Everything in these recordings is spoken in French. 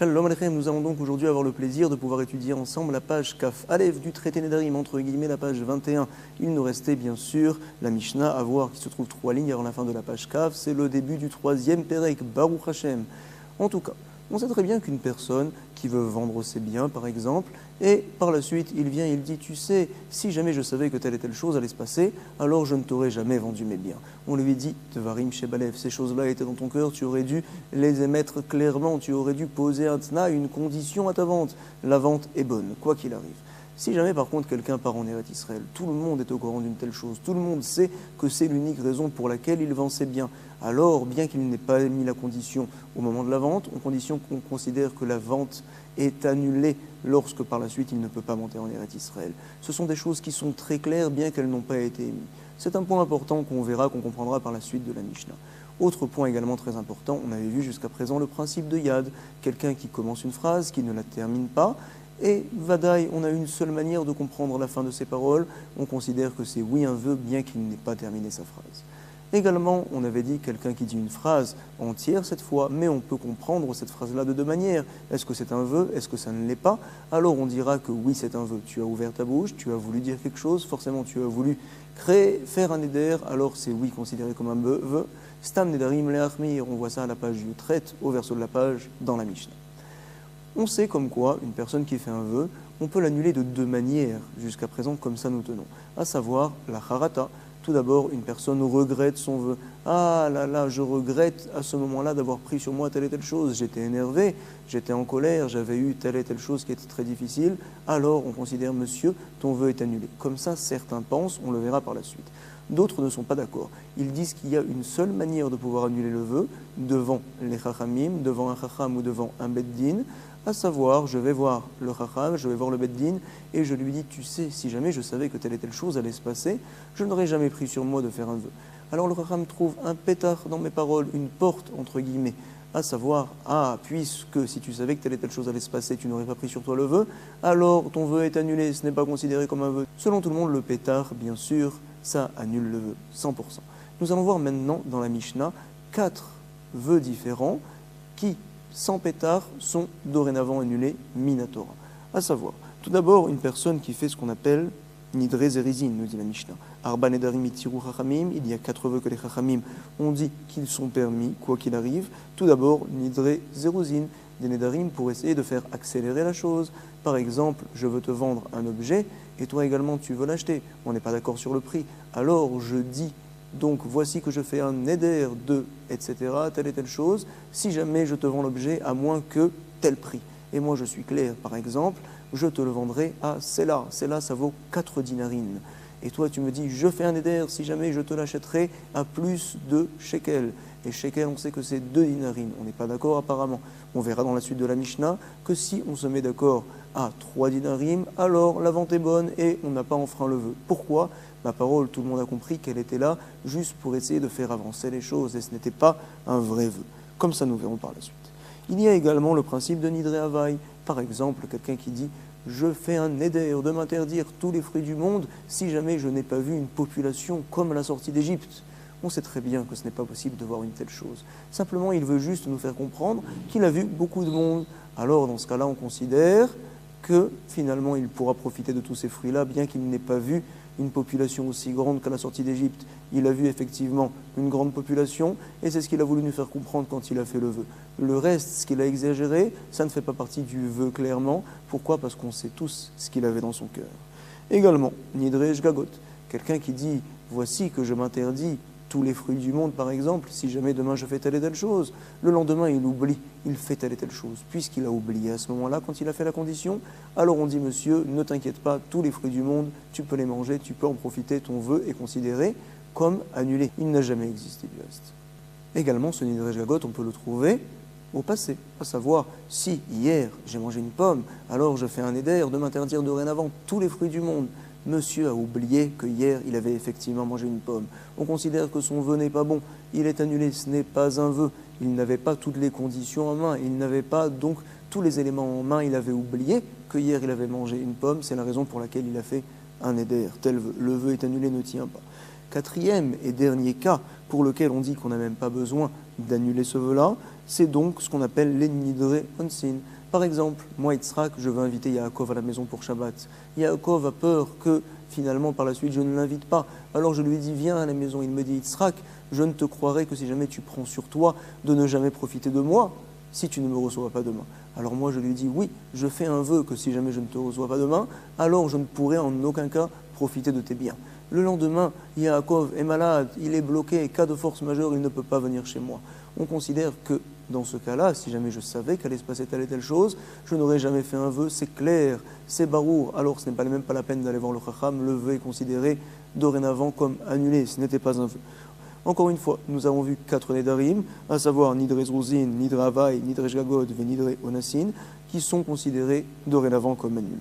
Shalom Aleichem, nous allons donc aujourd'hui avoir le plaisir de pouvoir étudier ensemble la page Kaf Aleph du traité Nedarim, entre guillemets la page 21. Il nous restait bien sûr la Mishnah à voir qui se trouve 3 lignes avant la fin de la page Kaf, c'est le début du 3e Perek, Baruch Hashem. En tout cas, on sait très bien qu'une personne qui veut vendre ses biens par exemple, et par la suite il vient et il dit tu sais, si jamais je savais que telle et telle chose allait se passer, alors je ne t'aurais jamais vendu mes biens. On lui dit Tvarim Shebalev, ces choses-là étaient dans ton cœur, tu aurais dû les émettre clairement, tu aurais dû poser un tna, une condition à ta vente. La vente est bonne, quoi qu'il arrive. Si jamais par contre quelqu'un part en Eretz Israël, tout le monde est au courant d'une telle chose, tout le monde sait que c'est l'unique raison pour laquelle il vend ses biens, alors bien qu'il n'ait pas mis la condition au moment de la vente, en condition qu'on considère que la vente est annulée lorsque par la suite il ne peut pas monter en Eretz Israël. Ce sont des choses qui sont très claires bien qu'elles n'ont pas été émises. C'est un point important qu'on verra, qu'on comprendra par la suite de la Mishnah. Autre point également très important, on avait vu jusqu'à présent le principe de Yad, quelqu'un qui commence une phrase, qui ne la termine pas, et Vadaï, on a une seule manière de comprendre la fin de ses paroles, on considère que c'est oui un vœu bien qu'il n'ait pas terminé sa phrase. Également, on avait dit quelqu'un qui dit une phrase entière cette fois, mais on peut comprendre cette phrase-là de deux manières. Est-ce que c'est un vœu? Est-ce que ça ne l'est pas? Alors on dira que oui, c'est un vœu. Tu as ouvert ta bouche, tu as voulu dire quelque chose, forcément tu as voulu faire un éder, alors c'est oui considéré comme un vœu. Stam nedarim leachmir, on voit ça à la page du traite, au verso de la page, dans la Mishnah. On sait comme quoi, une personne qui fait un vœu, on peut l'annuler de deux manières, jusqu'à présent comme ça nous tenons, à savoir la harata. Tout d'abord, une personne regrette son vœu. Ah là là, je regrette à ce moment-là d'avoir pris sur moi telle et telle chose. J'étais énervé, j'étais en colère, j'avais eu telle et telle chose qui était très difficile. Alors on considère, monsieur, ton vœu est annulé. Comme ça, certains pensent, on le verra par la suite. D'autres ne sont pas d'accord. Ils disent qu'il y a une seule manière de pouvoir annuler le vœu, devant les chachamim, devant un chacham ou devant un beddin, à savoir, je vais voir le chacham, je vais voir le beddin, et je lui dis, tu sais, si jamais je savais que telle et telle chose allait se passer, je n'aurais jamais pris sur moi de faire un vœu. Alors le chacham trouve un pétard dans mes paroles, une porte, entre guillemets, à savoir, ah, puisque si tu savais que telle et telle chose allait se passer, tu n'aurais pas pris sur toi le vœu, alors ton vœu est annulé, ce n'est pas considéré comme un vœu. Selon tout le monde, le pétard, bien sûr, ça annule le vœu, 100%. Nous allons voir maintenant dans la Mishnah 4 vœux différents qui, sans pétard, sont dorénavant annulés minatora. À savoir, tout d'abord, une personne qui fait ce qu'on appelle nidre zerizin, nous dit la Mishnah. Arba nedarim itiru chachamim, il y a 4 vœux que les chachamim ont dit qu'ils sont permis, quoi qu'il arrive. Tout d'abord, nidre zeruzin, des nedarim pour essayer de faire accélérer la chose. Par exemple, je veux te vendre un objet et toi également tu veux l'acheter. On n'est pas d'accord sur le prix. Alors je dis, donc voici que je fais un neder de, etc., telle et telle chose, si jamais je te vends l'objet à moins que tel prix. Et moi je suis clair, par exemple, je te le vendrai à cela. Cela, ça vaut 4 dinarines. Et toi tu me dis, je fais un neder si jamais je te l'achèterai à plus de shekel. Et shekel, on sait que c'est 2 dinarines. On n'est pas d'accord apparemment. On verra dans la suite de la Mishnah que si on se met d'accord à 3 dinarim, alors la vente est bonne et on n'a pas enfreint le vœu. Pourquoi? Ma parole, tout le monde a compris qu'elle était là juste pour essayer de faire avancer les choses et ce n'était pas un vrai vœu. Comme ça, nous verrons par la suite. Il y a également le principe de nidre havai. Par exemple, quelqu'un qui dit « Je fais un neder de m'interdire tous les fruits du monde si jamais je n'ai pas vu une population comme à la sortie d'Égypte. » On sait très bien que ce n'est pas possible de voir une telle chose. Simplement, il veut juste nous faire comprendre qu'il a vu beaucoup de monde. Alors, dans ce cas-là, on considère que finalement, il pourra profiter de tous ces fruits-là, bien qu'il n'ait pas vu une population aussi grande qu'à la sortie d'Égypte. Il a vu effectivement une grande population, et c'est ce qu'il a voulu nous faire comprendre quand il a fait le vœu. Le reste, ce qu'il a exagéré, ça ne fait pas partie du vœu clairement. Pourquoi? Parce qu'on sait tous ce qu'il avait dans son cœur. Également, Nidre Shgagot, quelqu'un qui dit « Voici que je m'interdis tous les fruits du monde, par exemple, si jamais demain je fais telle et telle chose, le lendemain il oublie, il fait telle et telle chose. Puisqu'il a oublié à ce moment-là, quand il a fait la condition, alors on dit, monsieur, ne t'inquiète pas, tous les fruits du monde, tu peux les manger, tu peux en profiter, ton vœu est considéré comme annulé. Il n'a jamais existé du reste. Également, ce nidre shgagot, on peut le trouver au passé, à savoir, si hier j'ai mangé une pomme, alors je fais un éder de m'interdire dorénavant tous les fruits du monde. Monsieur a oublié que hier il avait effectivement mangé une pomme. On considère que son vœu n'est pas bon, il est annulé, ce n'est pas un vœu. Il n'avait pas toutes les conditions en main, il n'avait pas donc tous les éléments en main, il avait oublié que hier il avait mangé une pomme, c'est la raison pour laquelle il a fait un éder, tel vœu. Le vœu est annulé, ne tient pas. Quatrième et dernier cas pour lequel on dit qu'on n'a même pas besoin d'annuler ce vœu-là, c'est donc ce qu'on appelle les nidre onsin, Par exemple, moi, Yitzhak, je veux inviter Yaakov à la maison pour Shabbat. Yaakov a peur que finalement, par la suite, je ne l'invite pas. Alors je lui dis, viens à la maison. Il me dit, Yitzhak, je ne te croirai que si jamais tu prends sur toi de ne jamais profiter de moi, si tu ne me reçois pas demain. Alors moi, je lui dis, oui, je fais un vœu que si jamais je ne te reçois pas demain, alors je ne pourrai en aucun cas profiter de tes biens. Le lendemain, Yaakov est malade, il est bloqué, cas de force majeure, il ne peut pas venir chez moi. On considère que dans ce cas-là, si jamais je savais qu'allait se passer telle et telle chose, je n'aurais jamais fait un vœu, c'est clair, c'est barour. Alors ce n'est pas même pas la peine d'aller voir le Chacham, le vœu est considéré dorénavant comme annulé, ce n'était pas un vœu. Encore une fois, nous avons vu 4 Nedarim, à savoir Nidre Zruzin, Nidre Havai, Nidre Jgagod et Nidre Onassin, qui sont considérés dorénavant comme annulés.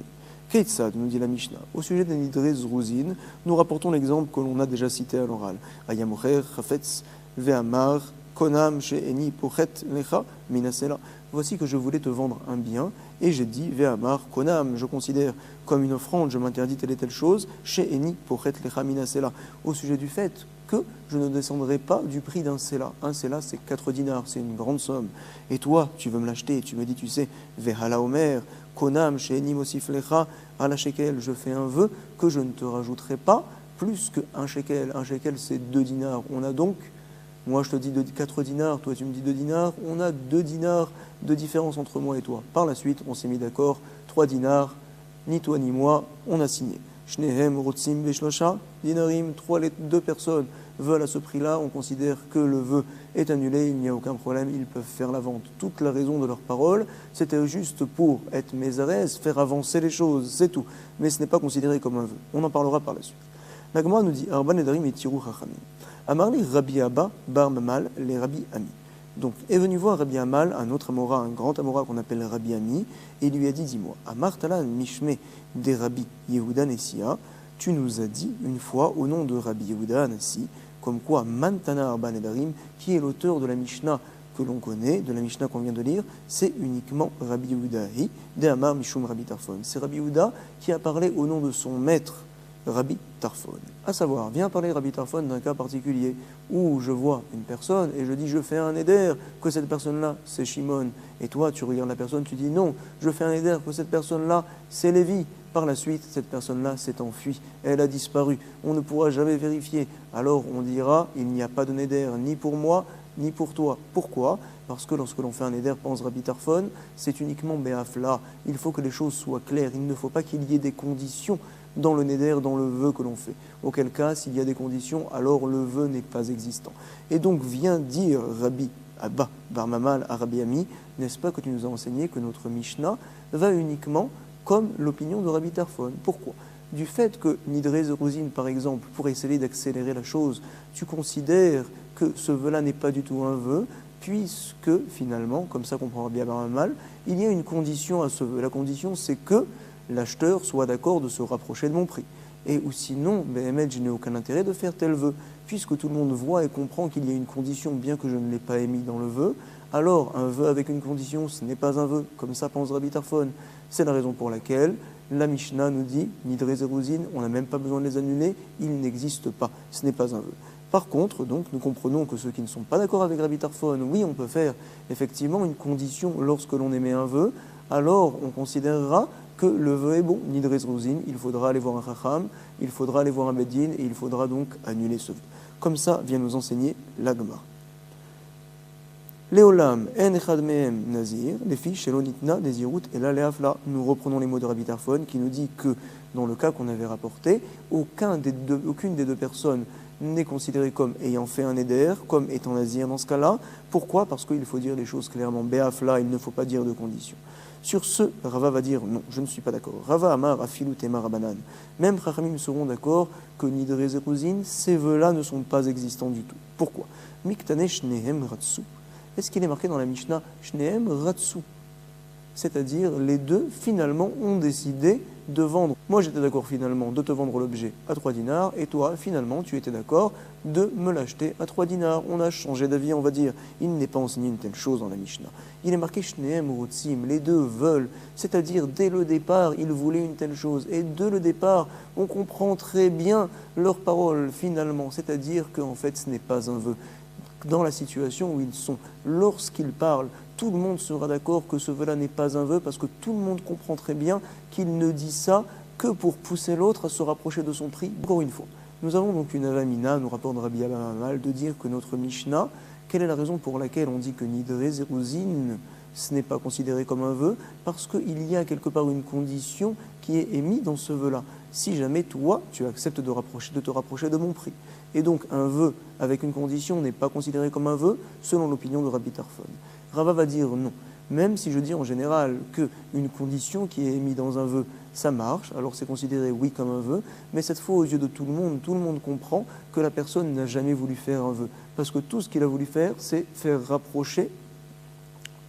Keitzad, nous dit la Mishnah. Au sujet des Nidre Zruzin, nous rapportons l'exemple que l'on a déjà cité à l'oral. Ayamocher, Chafetz, Ve'amar, Konam, She'eni, Pochet, Lecha, Minasela. Voici que je voulais te vendre un bien, et j'ai dit, Ve'amar, Konam, je considère comme une offrande, je m'interdis telle et telle chose, She'eni, Pochet, Lecha, Minasela. Au sujet du fait que je ne descendrai pas du prix d'un séla. Un séla, c'est 4 dinars, c'est une grande somme. Et toi, tu veux me l'acheter, et tu me dis, tu sais, Vehala Omer, Konam, She'eni, Mosif, Lecha, Ala Shekel, je fais un vœu que je ne te rajouterai pas plus qu'un shekel. Un shekel, c'est 2 dinars. On a donc, moi je te dis 4 dinars, toi tu me dis 2 dinars, on a 2 dinars de différence entre moi et toi. Par la suite, on s'est mis d'accord, 3 dinars, ni toi ni moi, on a signé. Shnehem, Rotzim, Veshlosha, dinarim, 2 personnes veulent à ce prix-là, on considère que le vœu est annulé, il n'y a aucun problème, ils peuvent faire la vente. Toute la raison de leur parole, c'était juste pour être mézarès, faire avancer les choses, c'est tout. Mais ce n'est pas considéré comme un vœu. On en parlera par la suite. La Gemara nous dit, Arba Nedarim et Tiru Chachamim. Amarli Rabbi Abba, Bar Mamal, les Rabbi Ami. Donc, est venu voir Rabbi Amal, un autre Amora, un grand Amora qu'on appelle Rabbi Ami, et il lui a dit, dis-moi, Amar Talan Mishme des Rabbi Yehuda Nessia, tu nous as dit une fois au nom de Rabbi Yehuda Nessi, comme quoi Mantana Arba Nedarim, qui est l'auteur de la Mishnah que l'on connaît, de la Mishnah qu'on vient de lire, c'est uniquement Rabbi Yehudahi, de Amar Mishum Rabbi Tarfon. C'est Rabbi Yehuda qui a parlé au nom de son maître, Rabbi Tarfon. À savoir, vient parler Rabbi Tarfon d'un cas particulier où je vois une personne et je dis je fais un éder que cette personne-là c'est Shimon. Et toi tu regardes la personne, tu dis non, je fais un éder que cette personne-là c'est Lévi. Par la suite, cette personne-là s'est enfuie, elle a disparu, on ne pourra jamais vérifier. Alors on dira il n'y a pas de néder ni pour moi ni pour toi. Pourquoi ? Parce que lorsque l'on fait un éder, pense Rabbi Tarfon, c'est uniquement béafla. Il faut que les choses soient claires, il ne faut pas qu'il y ait des conditions dans le néder, dans le vœu que l'on fait. Auquel cas, s'il y a des conditions, alors le vœu n'est pas existant. Et donc vient dire Rabbi Abba Bar Mamal à Rabbi Ami, n'est-ce pas que tu nous as enseigné que notre Mishnah va uniquement comme l'opinion de Rabbi Tarfon. Pourquoi ? Du fait que Nidre Zeruzin, par exemple, pour essayer d'accélérer la chose, tu considères que ce vœu-là n'est pas du tout un vœu, puisque finalement, comme ça comprend Rabbi Bar Mamal, il y a une condition à ce vœu. La condition, c'est que l'acheteur soit d'accord de se rapprocher de mon prix. Et ou sinon, je n'ai aucun intérêt de faire tel vœu, puisque tout le monde voit et comprend qu'il y a une condition, bien que je ne l'ai pas émis dans le vœu. Alors, un vœu avec une condition, ce n'est pas un vœu, comme ça pense Rabbi Tarfon. C'est la raison pour laquelle la Mishnah nous dit, Nidre Zeruzin, on n'a même pas besoin de les annuler, ils n'existent pas, ce n'est pas un vœu. Par contre, donc, nous comprenons que ceux qui ne sont pas d'accord avec Rabbi Tarfon, oui, on peut faire effectivement une condition lorsque l'on émet un vœu, alors on considérera que le vœu est bon, Nidre Zeruzin, il faudra aller voir un Chacham, il faudra aller voir un Beddin, et il faudra donc annuler ce vœu. Comme ça vient nous enseigner la Gemara. Léolam, en echad mehem nazir, les filles, shelonitna, nezirut, et la leafla. Nous reprenons les mots de Rabbi Tarfon qui nous dit que, dans le cas qu'on avait rapporté, aucune des deux personnes n'est considérée comme ayant fait un éder, comme étant nazir dans ce cas-là. Pourquoi ? Parce qu'il faut dire les choses clairement. Beafla, il ne faut pas dire de conditions. Sur ce, Rava va dire non, je ne suis pas d'accord. Rava amar afilu temar rabanan. Même Chachamim seront d'accord que Nidre Zeruzin, ces vœux-là ne sont pas existants du tout. Pourquoi ? Miktane shnehem ratsu. Est-ce qu'il est marqué dans la Mishnah Shnehem Ratsu, c'est-à-dire les deux finalement ont décidé de vendre. Moi j'étais d'accord finalement de te vendre l'objet à 3 dinars et toi finalement tu étais d'accord de me l'acheter à 3 dinars. On a changé d'avis, on va dire. Il n'est pas enseigné une telle chose dans la Mishnah. Il est marqué Shnehem Rotzim, les deux veulent, c'est-à-dire dès le départ ils voulaient une telle chose et dès le départ on comprend très bien leurs paroles finalement, c'est-à-dire qu'en fait ce n'est pas un vœu. Dans la situation où ils sont, lorsqu'ils parlent, tout le monde sera d'accord que ce vœu-là n'est pas un vœu, parce que tout le monde comprend très bien qu'il ne dit ça que pour pousser l'autre à se rapprocher de son prix. Encore une fois, nous avons donc une avamina, nous rapporte Rabbi Abamal, de dire que notre Mishnah, quelle est la raison pour laquelle on dit que Nidre Zeruzin, ce n'est pas considéré comme un vœu? Parce qu'il y a quelque part une condition qui est émise dans ce vœu-là. Si jamais toi, tu acceptes de te rapprocher de mon prix. Et donc un vœu avec une condition n'est pas considéré comme un vœu, selon l'opinion de Rabbi Tarfon. Rava va dire non. Même si je dis en général qu'une condition qui est émise dans un vœu, ça marche, alors c'est considéré oui comme un vœu, mais cette fois aux yeux de tout le monde comprend que la personne n'a jamais voulu faire un vœu. Parce que tout ce qu'il a voulu faire, c'est faire rapprocher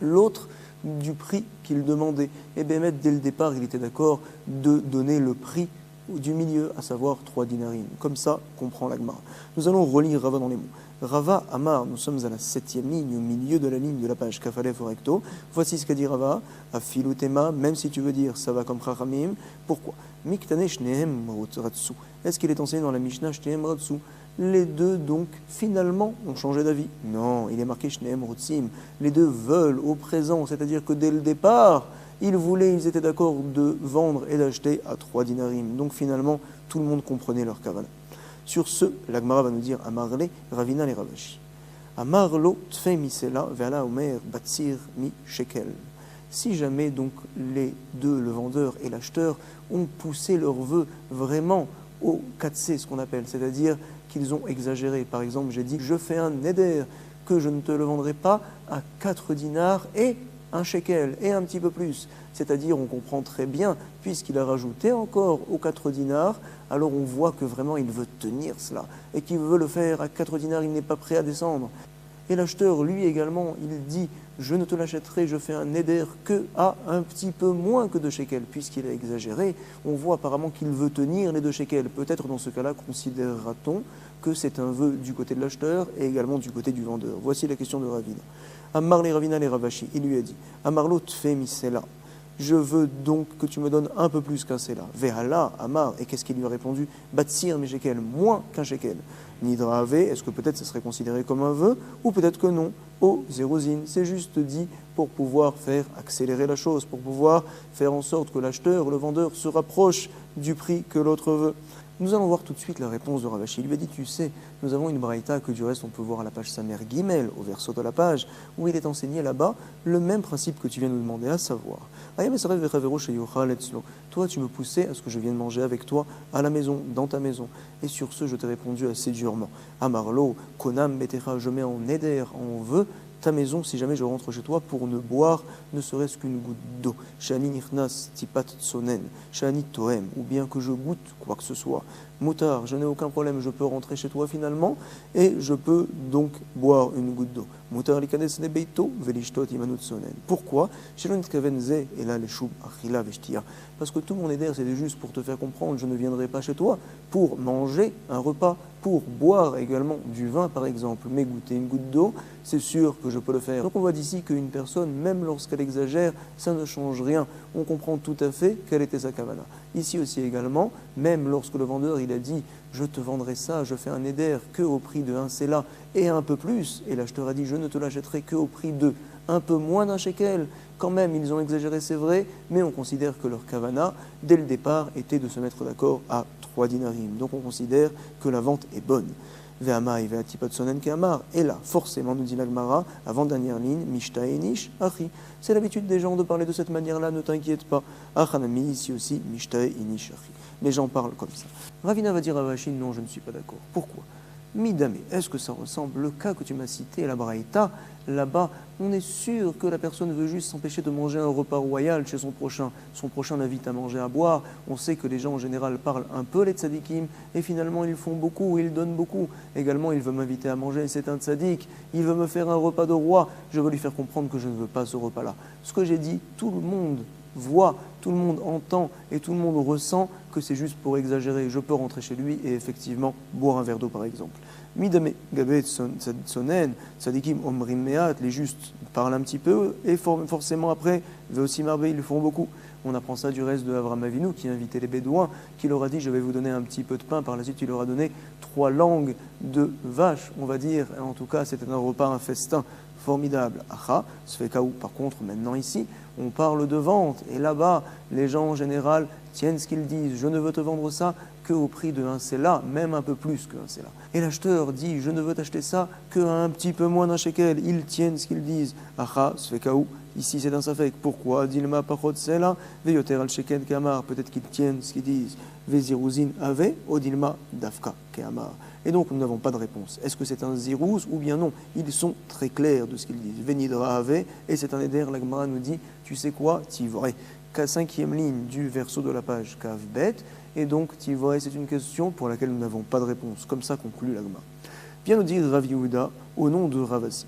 l'autre du prix qu'il demandait. Et bien, dès le départ, il était d'accord de donner le prix du milieu, à savoir 3 dinarim. Comme ça, comprend la Gemara. Nous allons relire Rava dans les mots. Rava Amar, nous sommes à la 7e ligne, au milieu de la ligne de la page Kafalef au recto. Voici ce qu'a dit Rava, Afilutema, même si tu veux dire ça va comme Chachamim. Pourquoi? Miktane shnehem ratsu. Est-ce qu'il est enseigné dans la Mishnah shnehem ratsu? Les deux, donc, finalement, ont changé d'avis. Non, il est marqué shnehem rotsim. Les deux veulent au présent, c'est-à-dire que dès le départ, ils étaient d'accord de vendre et d'acheter à 3 dinarim. Donc finalement, tout le monde comprenait leur kavala. Sur ce, l'Agmara va nous dire Amarle, Ravina les Ravashi. Amarlo tfei misela ve'ala omer batsir mi shekel. Si jamais donc les deux, le vendeur et l'acheteur, ont poussé leur vœu vraiment au 4C, ce qu'on appelle, c'est-à-dire qu'ils ont exagéré. Par exemple, j'ai dit je fais un neder, que je ne te le vendrai pas à 4 dinars et un shekel et un petit peu plus. C'est-à-dire, on comprend très bien, puisqu'il a rajouté encore aux 4 dinars, alors on voit que vraiment il veut tenir cela, et qu'il veut le faire à 4 dinars, il n'est pas prêt à descendre. Et l'acheteur, lui également, il dit, je ne te l'achèterai, je fais un neder que à un petit peu moins que 2 shekels, puisqu'il a exagéré. On voit apparemment qu'il veut tenir les 2 shekels. Peut-être dans ce cas-là, considérera-t-on que c'est un vœu du côté de l'acheteur et également du côté du vendeur. Voici la question de Ravina. Amar les Ravina les Ravashi, il lui a dit, Amarlo tfei misela. Je veux donc que tu me donnes un peu plus qu'un sela. Vehala, Amar, et qu'est-ce qu'il lui a répondu? Batsir mi shekel, moins qu'un shekel. Nidrave, est-ce que peut-être ça serait considéré comme un vœu, ou peut-être que non? Oh, zérosine, c'est juste dit pour pouvoir faire accélérer la chose, pour pouvoir faire en sorte que l'acheteur, le vendeur, se rapproche du prix que l'autre veut. Nous allons voir tout de suite la réponse de Ravashi. Il lui a dit, tu sais, nous avons une braïta que du reste on peut voir à la page Samer Gimel, au verso de la page, où il est enseigné là-bas le même principe que tu viens de nous demander, à savoir, toi tu me poussais à ce que je vienne manger avec toi à la maison, dans ta maison. Et sur ce, je t'ai répondu assez durement. Amarlo, Konam, Betera, je mets en éder, en vœu, ta maison si jamais je rentre chez toi pour ne boire ne serait-ce qu'une goutte d'eau. Shani nichnas tipat tsonen, shani toem, ou bien que je goûte quoi que ce soit. Moutard, je n'ai aucun problème, je peux rentrer chez toi finalement et je peux donc boire une goutte d'eau. Moutard likades nebeito velishtot imanut sonen. Pourquoi? Shelonit kavenze et là les choub achila veshtia. Parce que tout mon éder c'était juste pour te faire comprendre, je ne viendrai pas chez toi pour manger un repas, pour boire également du vin par exemple, mais goûter une goutte d'eau, c'est sûr que je peux le faire. Donc on voit d'ici qu'une personne, même lorsqu'elle exagère, ça ne change rien. On comprend tout à fait quelle était sa kavana. Ici aussi également, même lorsque le vendeur il a dit je te vendrai ça, je fais un éder que au prix de un sela et un peu plus, et l'acheteur a dit je ne te l'achèterai que au prix de un peu moins d'un shekel. Quand même, ils ont exagéré, c'est vrai, mais on considère que leur kavana, dès le départ, était de se mettre d'accord à 3 dinarim. Donc on considère que la vente est bonne. Ve'amai ve'atipot sonen ke'amar. Et là, forcément, nous dit l'Agmara, avant-dernière ligne, mishta enish achi. C'est l'habitude des gens de parler de cette manière-là, ne t'inquiète pas. Achanami, ici aussi, mishta enish achi. Les gens parlent comme ça. Ravina va dire à Ravashi, non, je ne suis pas d'accord. Pourquoi? Midame, est-ce que ça ressemble, le cas que tu m'as cité, la Braïta, là-bas, on est sûr que la personne veut juste s'empêcher de manger un repas royal chez son prochain l'invite à manger, à boire, on sait que les gens en général parlent un peu les tzadikim, et finalement ils font beaucoup, ils donnent beaucoup, également il veut m'inviter à manger, c'est un tzadik, il veut me faire un repas de roi, je veux lui faire comprendre que je ne veux pas ce repas-là. Ce que j'ai dit, tout le monde voit, tout le monde entend et tout le monde ressent que c'est juste pour exagérer. Je peux rentrer chez lui et effectivement boire un verre d'eau par exemple. Midame gabet sonen, sadikim omrim meat, les justes parlent un petit peu et forcément après, aussi marbe, ils le font beaucoup. On apprend ça du reste de Avraham Avinu qui invitait les Bédouins, qui leur a dit je vais vous donner un petit peu de pain. Par la suite, il leur a donné 3 langues de vache, on va dire. En tout cas, c'était un repas, un festin formidable. Acha, Sfekaou. Par contre, maintenant ici, on parle de vente. Et là-bas, les gens en général tiennent ce qu'ils disent. Je ne veux te vendre ça qu'au prix de un séla, même un peu plus qu'un séla. Et l'acheteur dit, je ne veux t'acheter ça qu'à un petit peu moins d'un shekel. Ils tiennent ce qu'ils disent. Acha, Sfekaou. Ici, c'est un safek. Pourquoi Dilma pachot sela, veyoter al shekel kamar. Peut-être qu'ils tiennent ce qu'ils disent. Veziruzin ave, odilma dafka kamar. Et donc, nous n'avons pas de réponse. Est-ce que c'est un zirouz ou bien non? Ils sont très clairs de ce qu'ils disent. Venidra ave, et c'est un éder. La Gemara nous dit, tu sais quoi? Tivré. 5e ligne du verso de la page Kav Bet. Et donc, Tivré, c'est une question pour laquelle nous n'avons pas de réponse. Comme ça conclut la Gemara. Vient nous dire Rav Yehuda au nom de Ravasi.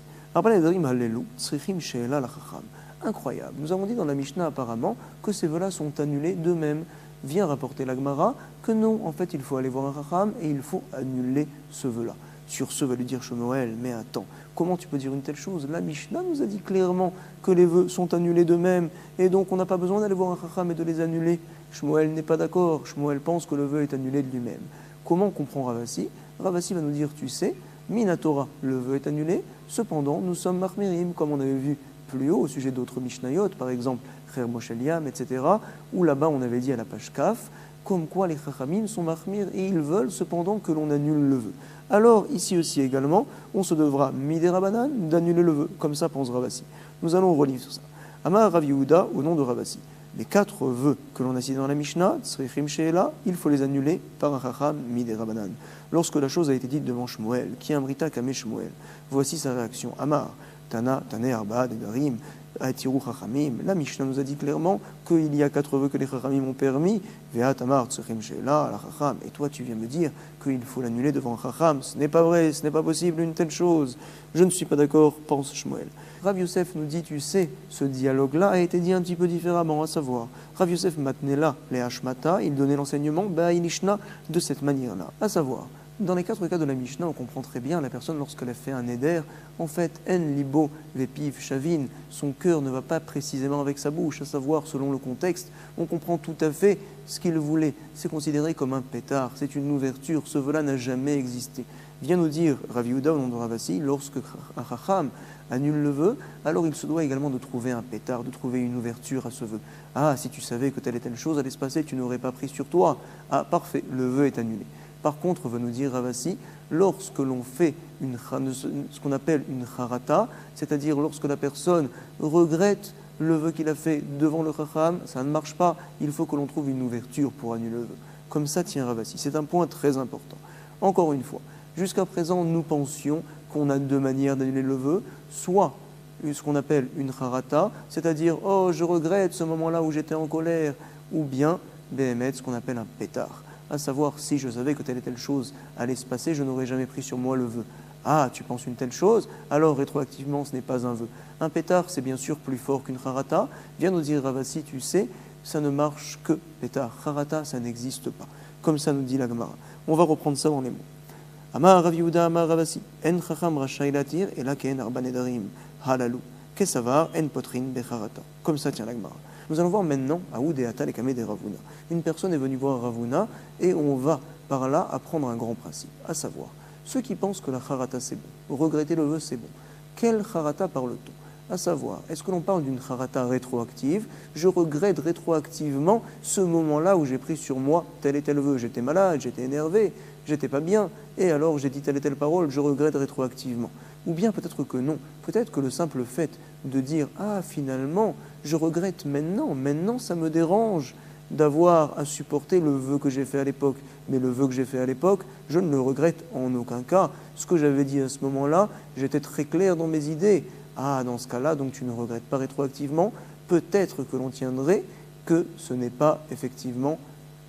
Incroyable. Nous avons dit dans la Mishnah apparemment que ces vœux-là sont annulés d'eux-mêmes. Vient rapporter la Gemara que non, en fait, il faut aller voir un Chacham et il faut annuler ce vœu-là. Sur ce, va lui dire Shmuel, mais attends, comment tu peux dire une telle chose? La Mishnah nous a dit clairement que les vœux sont annulés d'eux-mêmes et donc on n'a pas besoin d'aller voir un Chacham et de les annuler. Shmuel n'est pas d'accord. Shmuel pense que le vœu est annulé de lui-même. Comment comprend Ravasi? Ravasi va nous dire, tu sais, Minatora, le vœu est annulé, cependant nous sommes Mahmirim, comme on avait vu plus haut au sujet d'autres Mishnayot, par exemple Cher Moshe Liam, etc., où là-bas on avait dit à la page Kaf, comme quoi les Chachamim sont Mahmir et ils veulent cependant que l'on annule le vœu. Alors ici aussi également, on se devra Miderabanan d'annuler le vœu, comme ça pense Ravasi. Nous allons relire sur ça. Amar Rav Yehuda au nom de Ravasi. Les 4 vœux que l'on a cités dans la Mishnah, Tzrichim Sheela, il faut les annuler par un Chacham Miderabanan. Lorsque la chose a été dite devant Shmuel, qui amrita kame Shmuel, voici sa réaction. Amar, Tana, Tane Arba, Dedarim, Atiru Chachamim. La Mishnah nous a dit clairement qu'il y a 4 vœux que les Chachamim ont permis. Ve'at Amar Tzrichim Sheela, la Chacham. Et toi, tu viens me dire qu'il faut l'annuler devant un Chacham. Ce n'est pas vrai, ce n'est pas possible une telle chose. Je ne suis pas d'accord, pense Shmuel. Rav Yosef nous dit, tu sais, ce dialogue-là a été dit un petit peu différemment, à savoir, Rav Yosef matnela les hashmata, il donnait l'enseignement ba'ilishna de cette manière-là, à savoir, dans les 4 cas de la Mishnah, on comprend très bien la personne lorsqu'elle a fait un éder, en fait, en libo vepiv shavin, son cœur ne va pas précisément avec sa bouche, à savoir, selon le contexte, on comprend tout à fait ce qu'il voulait. C'est considéré comme un pétard, c'est une ouverture, ce vœu-là n'a jamais existé. Vient nous dire Rav Yehuda au nom de Ravasi, lorsque un chacham annule le vœu, alors il se doit également de trouver un pétard, de trouver une ouverture à ce vœu. Ah, si tu savais que telle et telle chose allait se passer, tu n'aurais pas pris sur toi. Ah, parfait, le vœu est annulé. Par contre, va nous dire Ravasi, lorsque l'on fait ce qu'on appelle une charata, c'est-à-dire lorsque la personne regrette le vœu qu'il a fait devant le chacham, ça ne marche pas, il faut que l'on trouve une ouverture pour annuler le vœu. Comme ça tient Ravasi, c'est un point très important. Encore une fois, jusqu'à présent, nous pensions qu'on a 2 manières d'annuler le vœu, soit ce qu'on appelle une charata, c'est-à-dire « Oh, je regrette ce moment-là où j'étais en colère », ou bien Béhémet, ce qu'on appelle un pétard, à savoir si je savais que telle et telle chose allait se passer, je n'aurais jamais pris sur moi le vœu. Ah, tu penses une telle chose? Alors rétroactivement, ce n'est pas un vœu. Un pétard, c'est bien sûr plus fort qu'une charata. Viens nous dire Ravasi, tu sais, ça ne marche que pétard. Charata, ça n'existe pas. Comme ça nous dit la Gemara. On va reprendre ça dans les mots. Amar Rav Yehuda Amar Ravasi, en chacham rashai latir, et là qu'en arba nedarim, halalu, kesavar, en potrin becharata. Comme ça tient la Gemara. Nous allons voir maintenant à Oudeata les kamé de Ravuna. Une personne est venue voir Ravuna et on va par là apprendre un grand principe, à savoir, ceux qui pensent que la charata c'est bon, regretter le vœu c'est bon. Quelle charata parle-t-on? À savoir, est-ce que l'on parle d'une charata rétroactive? Je regrette rétroactivement ce moment-là où j'ai pris sur moi tel et tel vœu. J'étais malade, j'étais énervé, j'étais pas bien, et alors j'ai dit telle et telle parole, je regrette rétroactivement. Ou bien peut-être que non, peut-être que le simple fait de dire « Ah, finalement, je regrette maintenant ça me dérange d'avoir à supporter le vœu que j'ai fait à l'époque. Mais le vœu que j'ai fait à l'époque, je ne le regrette en aucun cas. Ce que j'avais dit à ce moment-là, j'étais très clair dans mes idées. Ah, dans ce cas-là, donc tu ne regrettes pas rétroactivement. Peut-être que l'on tiendrait que ce n'est pas effectivement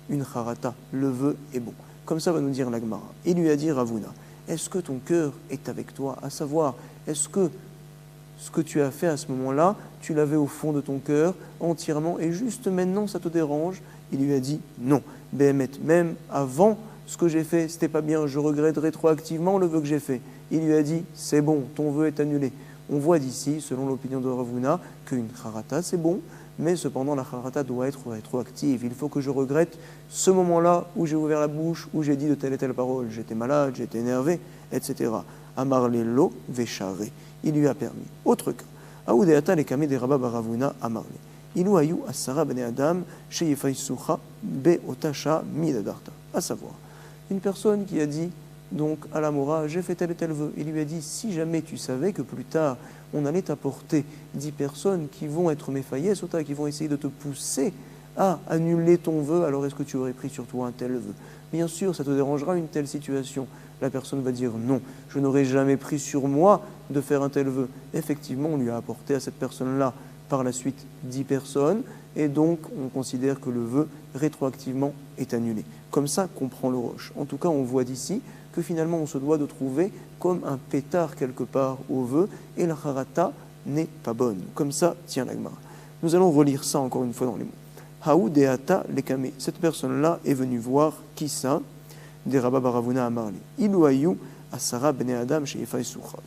une charata. Le vœu est bon. » Comme ça va nous dire la Gemara. Il lui a dit Ravuna, est-ce que ton cœur est avec toi? À savoir, est-ce que ce que tu as fait à ce moment-là, tu l'avais au fond de ton cœur entièrement et juste maintenant ça te dérange? Il lui a dit non. Béhémet, même avant ce que j'ai fait, c'était pas bien, je regrette rétroactivement le vœu que j'ai fait. Il lui a dit c'est bon, ton vœu est annulé. On voit d'ici, selon l'opinion de Ravuna, qu'une charata c'est bon, mais cependant la charata doit être rétroactive. Il faut que je regrette ce moment-là où j'ai ouvert la bouche, où j'ai dit de telle et telle parole. J'étais malade, j'étais énervé, etc. Amarle lo veshare. Il lui a permis. Autre cas. Aoudeata le kame de Rabba Baravuna Amarle. Ilu ayu asara bene adam sheyefaisucha be otasha midadarta. À savoir, une personne qui a dit donc à la Mora, j'ai fait tel et tel vœu. Il lui a dit, si jamais tu savais que plus tard on allait t'apporter 10 personnes qui vont être méfaillées, qui vont essayer de te pousser à annuler ton vœu, alors est-ce que tu aurais pris sur toi un tel vœu? Bien sûr, ça te dérangera une telle situation. La personne va dire non, je n'aurais jamais pris sur moi de faire un tel vœu. Effectivement, on lui a apporté à cette personne-là par la suite 10 personnes, et donc on considère que le vœu rétroactivement est annulé. Comme ça comprend le roche. En tout cas, on voit d'ici que finalement on se doit de trouver comme un pétard quelque part au vœu, et la harata n'est pas bonne. Comme ça tient la Gemara. Nous allons relire ça encore une fois dans les mots. Haou deata lekame. Cette personne-là est venue voir qui ça? Des Rabba Baravuna Amarli. Ilu ayu asara bene adam sheyefa sucha.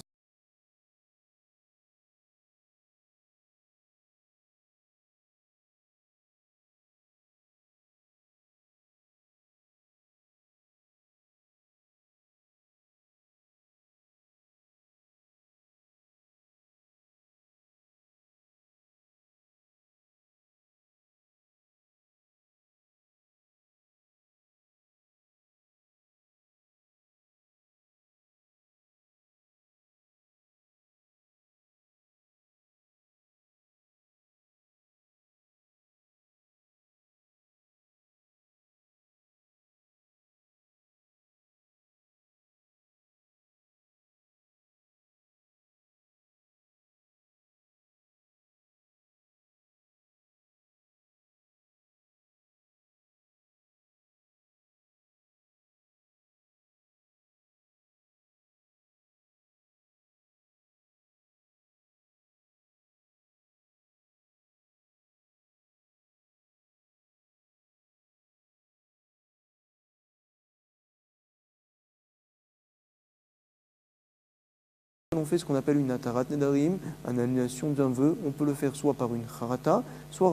On fait ce qu'on appelle une atarat nedarim, une annulation d'un vœu. On peut le faire soit par une harata, soit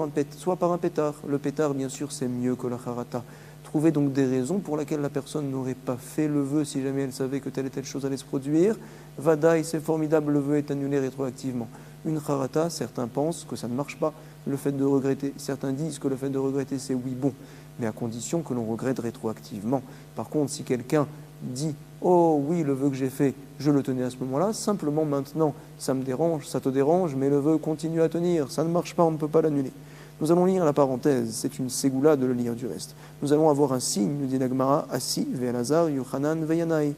par un pétard. Le pétard, bien sûr, c'est mieux que la harata. Trouver donc des raisons pour lesquelles la personne n'aurait pas fait le vœu si jamais elle savait que telle et telle chose allait se produire. Vadaï, c'est formidable, le vœu est annulé rétroactivement. Une harata, certains pensent que ça ne marche pas, le fait de regretter. Certains disent que le fait de regretter, c'est oui, bon, mais à condition que l'on regrette rétroactivement. Par contre, si quelqu'un dit « Oh oui, le vœu que j'ai fait, je le tenais à ce moment-là, simplement maintenant, ça me dérange, ça te dérange, mais le vœu continue à tenir, ça ne marche pas, on ne peut pas l'annuler. » Nous allons lire la parenthèse, c'est une ségoula de le lire du reste. Nous allons avoir un signe, nous dit Nagmara, Assi, Ve'elazar, Yochanan, Ve'yanai.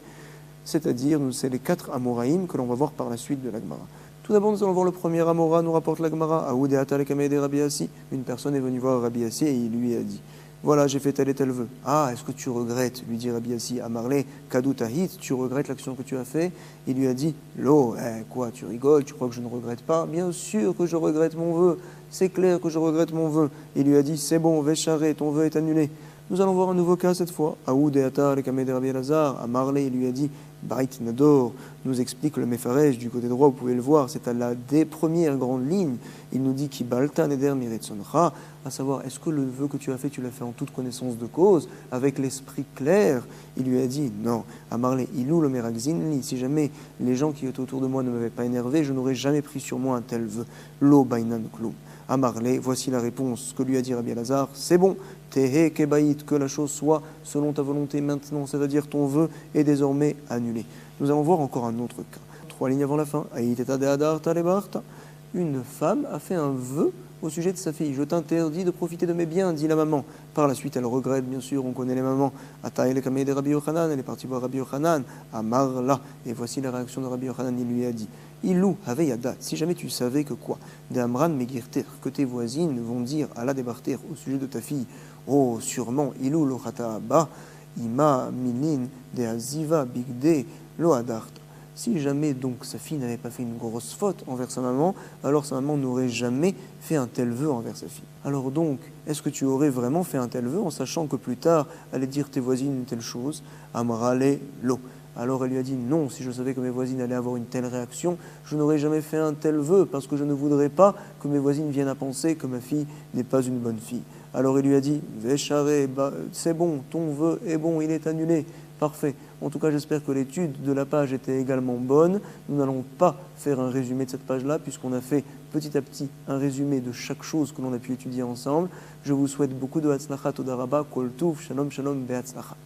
C'est-à-dire, c'est les 4 Amoraïm que l'on va voir par la suite de l'Agmara. Tout d'abord, nous allons voir le premier Amora, nous rapporte l'Agmara, Aoudéata le Kameh de Rabbi Assi. Une personne est venue voir Rabbi Assi et il lui a dit « Voilà, j'ai fait tel et tel vœu. » « Ah, est-ce que tu regrettes ?» lui dit Rabbi Assi à Marley, « Kadou tahit, tu regrettes l'action que tu as fait ?» Il lui a dit « Lo, quoi, tu rigoles, tu crois que je ne regrette pas ?»« Bien sûr que je regrette mon vœu, c'est clair que je regrette mon vœu. » Il lui a dit « C'est bon, Vécharé, ton vœu est annulé. » Nous allons voir un nouveau cas cette fois. Aoud et Atar, le Kameh de Rabbi Elazar, à Marley, il lui a dit Bait Nador, nous explique le Mefarech du côté droit, vous pouvez le voir, c'est à la des premières grandes lignes. Il nous dit qui Balta Neder Miretsonra, à savoir, est-ce que le vœu que tu as fait, tu l'as fait en toute connaissance de cause, avec l'esprit clair? Il lui a dit non. À Marley, Ilou le Merakzinli, si jamais les gens qui étaient autour de moi ne m'avaient pas énervé, je n'aurais jamais pris sur moi un tel vœu. Lo Bainan Klou. À Marley, voici la réponse que lui a dit Rabbi Elazar, c'est bon. Tehe kebaït, que la chose soit selon ta volonté maintenant, c'est-à-dire ton vœu est désormais annulé. Nous allons voir encore un autre cas. 3 lignes avant la fin. Une femme a fait un vœu au sujet de sa fille. Je t'interdis de profiter de mes biens, dit la maman. Par la suite, elle regrette, bien sûr, on connaît les mamans. Ataï le kameh de Rabbi Yochanan, elle est partie voir Rabbi Yochanan. Amarla. Et voici la réaction de Rabbi Yochanan, il lui a dit Ilou haveyada, si jamais tu savais que quoi de Amran megirter, que tes voisines vont dire Allah débarter au sujet de ta fille. Oh, sûrement, Ilou lo ba ima minin de aziva bigde lo adart. Si jamais donc sa fille n'avait pas fait une grosse faute envers sa maman, alors sa maman n'aurait jamais fait un tel vœu envers sa fille. Alors donc, est-ce que tu aurais vraiment fait un tel vœu en sachant que plus tard, allait dire tes voisines une telle chose? Amrale lo. Alors elle lui a dit non, si je savais que mes voisines allaient avoir une telle réaction, je n'aurais jamais fait un tel vœu parce que je ne voudrais pas que mes voisines viennent à penser que ma fille n'est pas une bonne fille. Alors il lui a dit Vécharé, c'est bon, ton vœu est bon, il est annulé. Parfait. En tout cas, j'espère que l'étude de la page était également bonne. Nous n'allons pas faire un résumé de cette page-là, puisqu'on a fait petit à petit un résumé de chaque chose que l'on a pu étudier ensemble. Je vous souhaite beaucoup de Hatzlacha, Toda Rabba, Kol Tuv, Shalom, Shalom, Be'Hatzlacha.